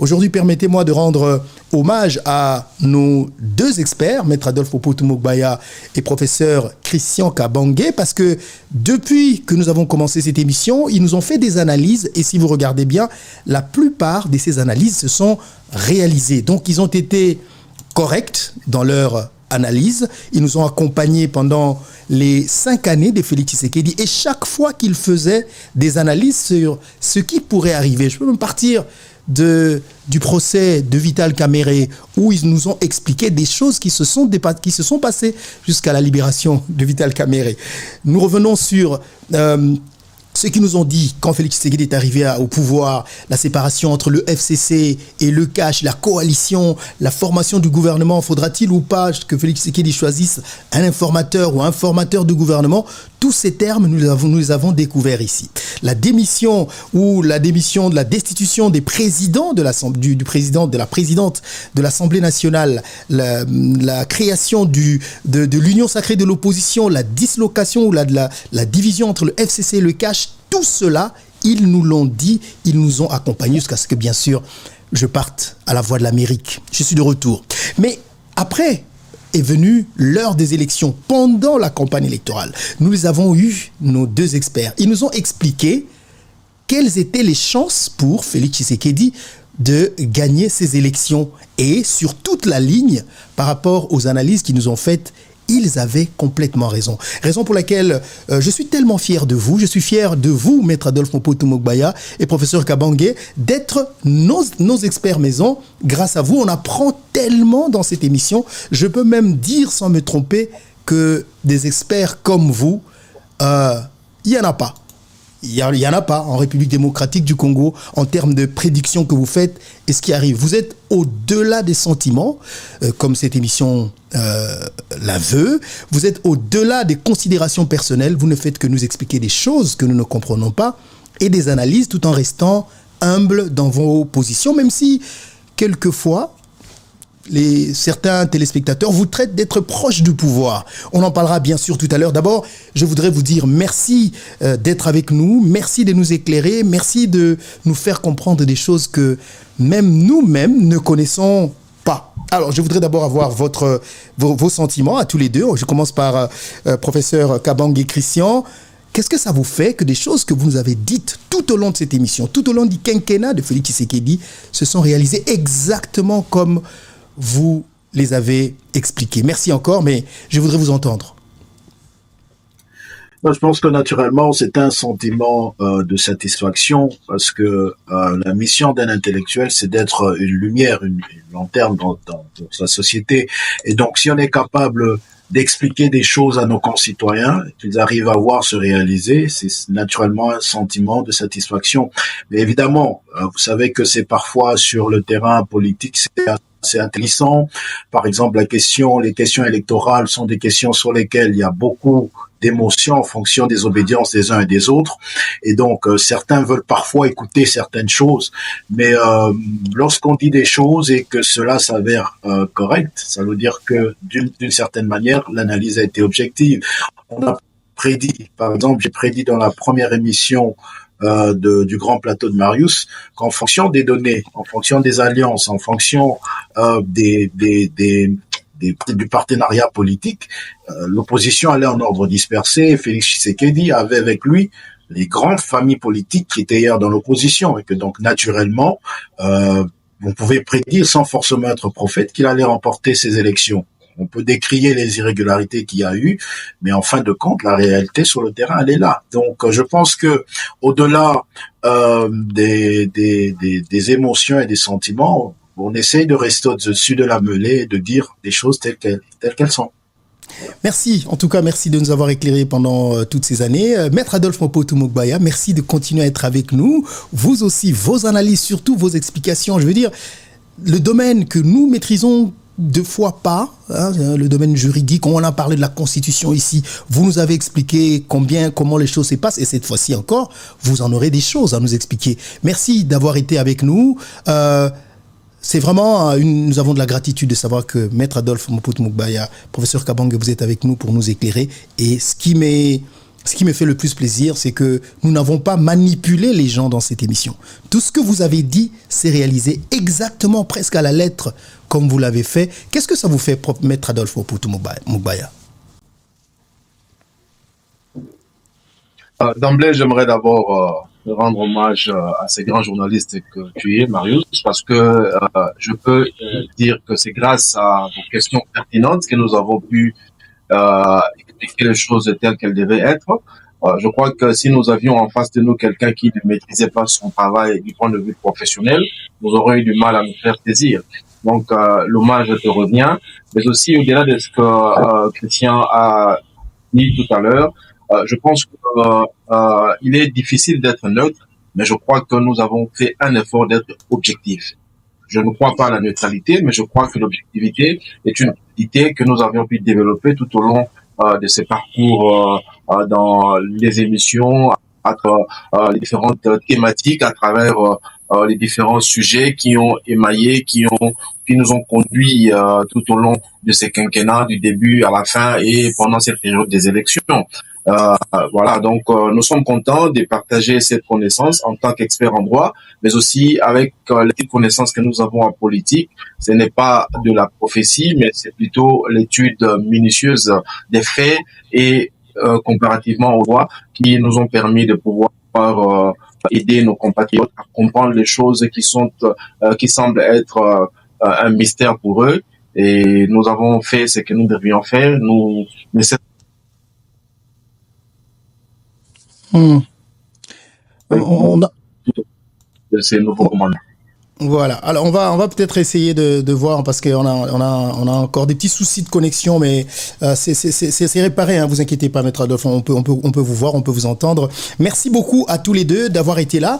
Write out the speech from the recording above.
Aujourd'hui, permettez-moi de rendre hommage à nos deux experts, Maître Adolphe Opotu-Mogbaya et professeur Christian Kabange, parce que depuis que nous avons commencé cette émission, ils nous ont fait des analyses et si vous regardez bien, la plupart de ces analyses se sont réalisées. Donc, ils ont été corrects dans leur analyse. Ils nous ont accompagnés pendant les 5 années de Félix Tshisekedi et chaque fois qu'ils faisaient des analyses sur ce qui pourrait arriver, je peux même partir du procès de Vital Kamerhe où ils nous ont expliqué des choses qui se sont passées jusqu'à la libération de Vital Kamerhe. Nous revenons sur ceux qui nous ont dit, quand Félix Tshisekedi est arrivé au pouvoir, la séparation entre le FCC et le CACH, la coalition, la formation du gouvernement, faudra-t-il ou pas que Félix Tshisekedi choisisse un informateur ou un formateur du gouvernement? Tous ces termes, nous les avons découverts ici. La démission de la destitution des présidents du président, de la présidente de l'Assemblée nationale, la création de l'union sacrée de l'opposition, la dislocation ou la division entre le FCC et le CACH, tout cela, ils nous l'ont dit, ils nous ont accompagnés jusqu'à ce que, bien sûr, je parte à la voix de l'Amérique. Je suis de retour. Mais après est venue l'heure des élections, pendant la campagne électorale. Nous avons eu nos deux experts. Ils nous ont expliqué quelles étaient les chances pour Félix Tshisekedi de gagner ces élections. Et sur toute la ligne, par rapport aux analyses qu'ils nous ont faites, ils avaient complètement raison. Raison pour laquelle je suis tellement fier de vous. Je suis fier de vous, Maître Adolphe Opotu-Mogbaya et professeur Kabange, d'être nos experts maison. Grâce à vous, on apprend tellement dans cette émission. Je peux même dire, sans me tromper, que des experts comme vous, il n'y en a pas. Il y en a pas en République démocratique du Congo en termes de prédictions que vous faites et ce qui arrive. Vous êtes au-delà des sentiments, comme cette émission la veut. Vous êtes au-delà des considérations personnelles. Vous ne faites que nous expliquer des choses que nous ne comprenons pas et des analyses tout en restant humble dans vos positions, même si quelquefois certains téléspectateurs vous traitent d'être proches du pouvoir. On en parlera bien sûr tout à l'heure. D'abord, je voudrais vous dire merci d'être avec nous, merci de nous éclairer, merci de nous faire comprendre des choses que même nous-mêmes ne connaissons pas. Alors, je voudrais d'abord avoir vos sentiments à tous les deux. Je commence par professeur Kabange et Christian. Qu'est-ce que ça vous fait que des choses que vous nous avez dites tout au long de cette émission, tout au long du quinquennat de Félix Tshisekedi, se sont réalisées exactement comme vous les avez expliqués? Merci encore, mais je voudrais vous entendre. Je pense que naturellement, c'est un sentiment de satisfaction parce que la mission d'un intellectuel, c'est d'être une lumière, une lanterne dans sa société. Et donc, si on est capable d'expliquer des choses à nos concitoyens, qu'ils arrivent à voir se réaliser, c'est naturellement un sentiment de satisfaction. Mais évidemment, vous savez que c'est parfois sur le terrain politique, c'est intéressant. Par exemple, les questions électorales sont des questions sur lesquelles il y a beaucoup d'émotions en fonction des obédiences des uns et des autres. Et donc, certains veulent parfois écouter certaines choses. Mais lorsqu'on dit des choses et que cela s'avère correct, ça veut dire que d'une certaine manière, l'analyse a été objective. On a prédit, par exemple, j'ai prédit dans la première émission du grand plateau de Marius, qu'en fonction des données, en fonction des alliances, en fonction du partenariat politique, l'opposition allait en ordre dispersé. Félix Tshisekedi avait avec lui les grandes familles politiques qui étaient hier dans l'opposition et que donc naturellement, on pouvait prédire sans forcément être prophète qu'il allait remporter ces élections. On peut décrier les irrégularités qu'il y a eu, mais en fin de compte, la réalité sur le terrain, elle est là. Donc, je pense que au-delà des émotions et des sentiments, on essaye de rester au-dessus de la mêlée et de dire des choses telles qu'elles sont. Merci. En tout cas, merci de nous avoir éclairés pendant toutes ces années. Maître Adolphe Opotu-Mogbaya, merci de continuer à être avec nous. Vous aussi, vos analyses, surtout vos explications. Je veux dire, le domaine que nous maîtrisons deux fois pas, le domaine juridique, on a parlé de la Constitution ici, vous nous avez expliqué comment les choses se passent, et cette fois-ci encore, vous en aurez des choses à nous expliquer. Merci d'avoir été avec nous. C'est vraiment, nous avons de la gratitude de savoir que Maître Adolphe Opotu-Mogbaya, professeur Kabange, vous êtes avec nous pour nous éclairer. Et ce qui m'est ce qui me fait le plus plaisir, c'est que nous n'avons pas manipulé les gens dans cette émission. Tout ce que vous avez dit, c'est réalisé exactement, presque à la lettre, comme vous l'avez fait. Qu'est-ce que ça vous fait, Maître Adolphe Mugbaya? D'emblée, j'aimerais d'abord rendre hommage à ces grands journalistes que tu es, Marius, parce que je peux dire que c'est grâce à vos questions pertinentes que nous avons pu expliquer les choses telles qu'elles devaient être. Je crois que si nous avions en face de nous quelqu'un qui ne maîtrisait pas son travail du point de vue professionnel, nous aurions eu du mal à nous faire plaisir. Donc, l'hommage te revient, mais aussi au-delà de ce que Christian a dit tout à l'heure, je pense qu'il est difficile d'être neutre, mais je crois que nous avons fait un effort d'être objectif. Je ne crois pas à la neutralité, mais je crois que l'objectivité est une qualité que nous avions pu développer tout au long de ces parcours dans les émissions, à travers les différentes thématiques, à travers les différents sujets qui ont émaillé, qui nous ont conduits tout au long de ces quinquennats, du début à la fin et pendant cette période des élections. Voilà, donc nous sommes contents de partager cette connaissance en tant qu'experts en droit, mais aussi avec les connaissances que nous avons en politique. Ce n'est pas de la prophétie, mais c'est plutôt l'étude minutieuse des faits et comparativement au droit qui nous ont permis de pouvoir aider nos compatriotes à comprendre les choses qui semblent être un mystère pour eux. Et nous avons fait ce que nous devions faire. On a... de ces nouveaux commandements. Voilà. Alors on va peut-être essayer de voir parce qu'on a encore des petits soucis de connexion, mais c'est réparé. Hein, vous inquiétez pas, Maître Adolphe. On peut vous voir, on peut vous entendre. Merci beaucoup à tous les deux d'avoir été là.